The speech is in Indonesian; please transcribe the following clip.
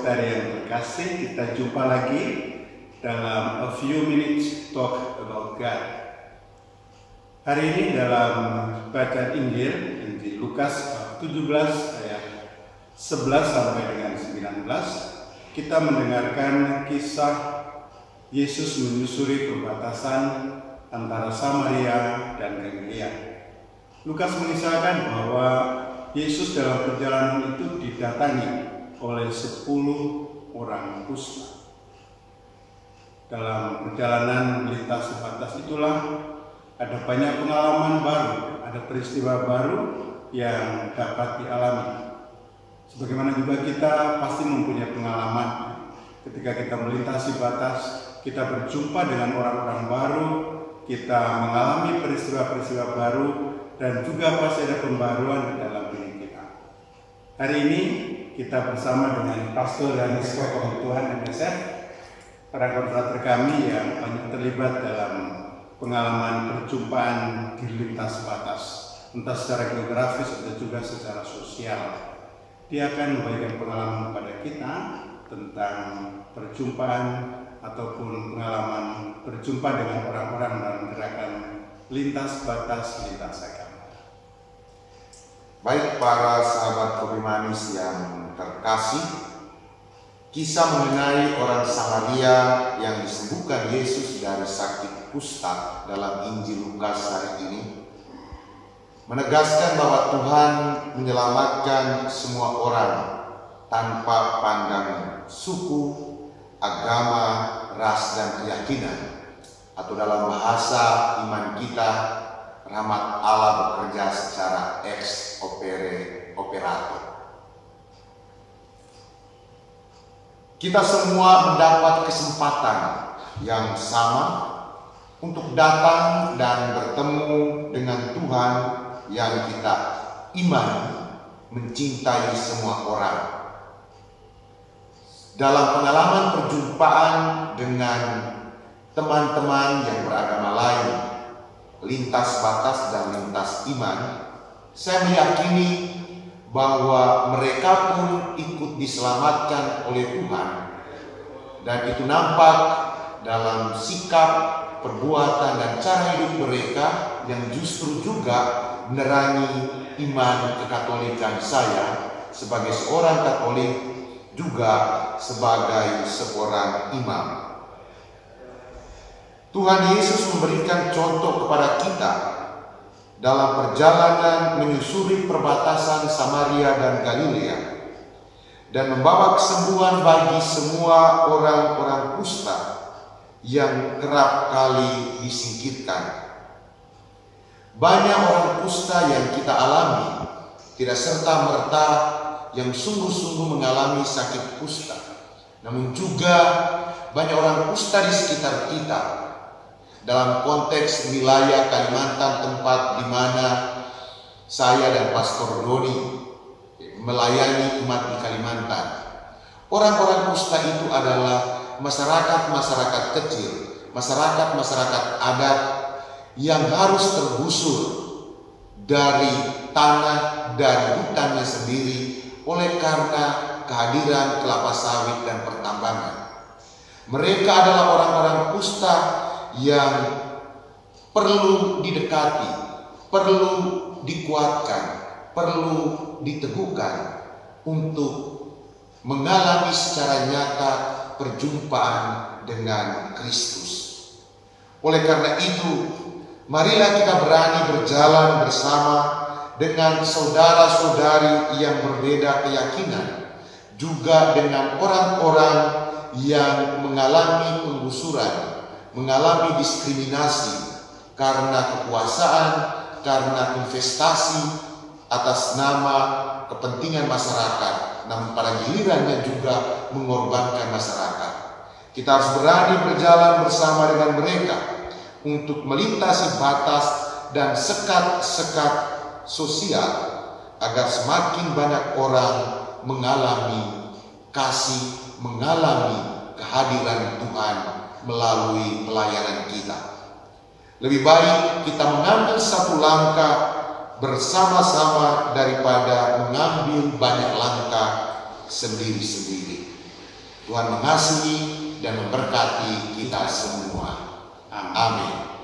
saudara yang terkasih, kita jumpa lagi dalam A Few Minutes Talk About God. Hari ini dalam bacaan Injil Lukas 17 ayat 11 sampai dengan 19, kita mendengarkan kisah Yesus menyusuri perbatasan antara Samaria dan Galilea. Lukas mengisahkan bahwa Yesus dalam perjalanan itu didatangi oleh 10 orang kusta. Dalam perjalanan melintas batas itulah ada banyak pengalaman baru, ada peristiwa baru yang dapat dialami. Sebagaimana juga kita pasti mempunyai pengalaman ketika kita melintasi batas, kita berjumpa dengan orang-orang baru, kita mengalami peristiwa-peristiwa baru, dan juga pasti ada pembaruan di dalam diri kita. Hari ini kita bersama dengan Pastor Danis Kokoh Tuhan MSF, para konfrater kami yang banyak terlibat dalam pengalaman perjumpaan di lintas batas, entah secara geografis atau juga secara sosial. Dia akan memberikan pengalaman kepada kita tentang perjumpaan ataupun pengalaman berjumpa dengan orang-orang dalam gerakan lintas batas, lintas agama. Baik para sahabat kopi manis yang terkasih, kisah mengenai orang Samaria yang disembuhkan Yesus dari sakit kusta dalam Injil Lukas hari ini menegaskan bahwa Tuhan menyelamatkan semua orang tanpa pandang suku, agama, ras, dan keyakinan, atau dalam bahasa iman kita, rahmat Allah bekerja secara ex operato. Kita semua mendapat kesempatan yang sama untuk datang dan bertemu dengan Tuhan yang kita imani, mencintai semua orang. Dalam pengalaman perjumpaan dengan teman-teman yang beragama lain, lintas batas dan lintas iman, saya meyakini bahwa mereka pun ikut diselamatkan oleh Tuhan, dan itu nampak dalam sikap, perbuatan, dan cara hidup mereka yang justru juga menerangi iman kekatolikan saya sebagai seorang Katolik, juga sebagai seorang imam. Tuhan Yesus memberikan contoh kepada kita dalam perjalanan menyusuri perbatasan Samaria dan Galilea dan membawa kesembuhan bagi semua orang-orang kusta yang kerap kali disingkirkan. Banyak orang kusta yang kita alami tidak serta-merta yang sungguh-sungguh mengalami sakit kusta, namun juga banyak orang kusta di sekitar kita. Dalam konteks wilayah Kalimantan, tempat di mana saya dan Pastor Doni melayani umat di Kalimantan, orang-orang kusta itu adalah masyarakat-masyarakat kecil, masyarakat-masyarakat adat yang harus tergusur dari tanah dan hutannya sendiri oleh karena kehadiran kelapa sawit dan pertambangan. Mereka adalah orang-orang kusta yang perlu didekati, perlu dikuatkan, perlu diteguhkan untuk mengalami secara nyata perjumpaan dengan Kristus. Oleh karena itu, marilah kita berani berjalan bersama dengan saudara-saudari yang berbeda keyakinan, juga dengan orang-orang yang mengalami penggusuran, mengalami diskriminasi karena kekuasaan, karena investasi atas nama kepentingan masyarakat, namun pada gilirannya juga mengorbankan masyarakat. Kita harus berani berjalan bersama dengan mereka untuk melintasi batas dan sekat-sekat sosial agar semakin banyak orang mengalami kasih, mengalami kehadiran Tuhan melalui pelayanan kita. Lebih baik kita mengambil satu langkah bersama-sama daripada mengambil banyak langkah sendiri-sendiri. Tuhan mengasihi dan memberkati kita semua. Amin.